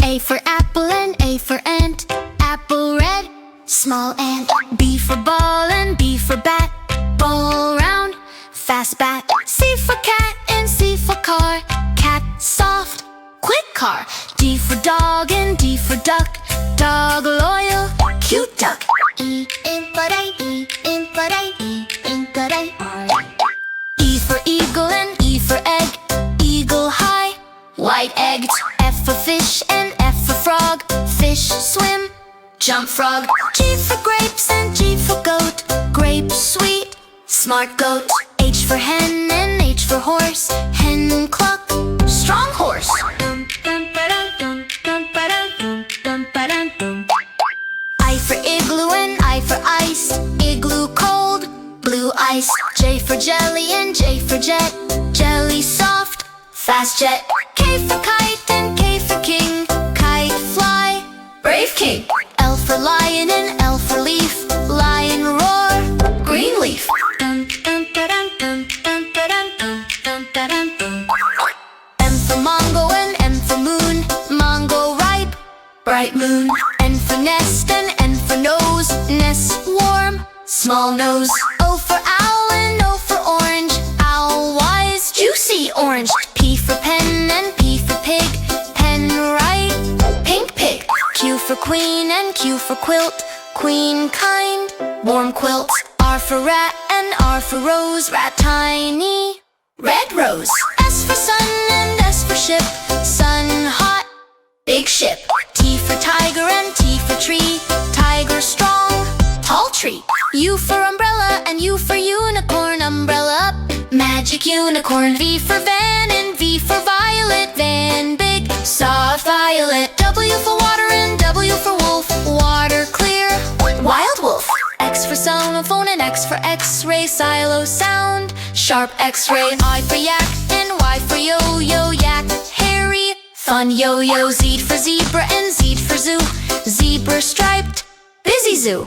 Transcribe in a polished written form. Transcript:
A for apple and A for ant. Apple red, small ant. B for ball and B for bat. Ball round, fast bat. C for cat and C for car. Cat soft, quick car. D for dog and D for duck. Dog loyal, cute duck. E for eagle and E for egg. Eagle high, white egg. F for fish and F for frog. Fish swim, jump frog. G for grapes and G for goat. Grape sweet, smart goat. H for hen and H for horse. Hen cluck, strong horse. I for igloo and I for ice. Igloo cold, blue ice. J for jelly and J for jet. Jelly soft, fast jet. K for kite and K for king. Kite fly, brave king. L for lion and L for leaf. Lion roar, green leaf. M for Mongo and M for moon. Mongo ripe, bright moon. N for nest and N for nose. Nest warm, small nose. O for owl and O for orange. Owl wise, juicy orange. P for pen and P for pig. Pen right, pink pig. Q for queen and Q for quilt. Queen kind, warm quilt. R for rat and R for rose. Rat tiny, red rose. S for sun and S for ship. Sun hot, big ship. T for tiger and T for tree. Tiger strong, tall tree. U for umbrella and U for unicorn. Umbrella up, magic unicorn. V for van and V for violet. Van big, soft violet. W for water and W for wolf. Water clear, wild wolf. X for xylophone and X for x-ray. Silo sound, sharp x-ray. I for yak and Y for yo-yo. Yak hairy, fun yo-yo. Z for zebra and Z for zoo. Zebra striped, busy zoo.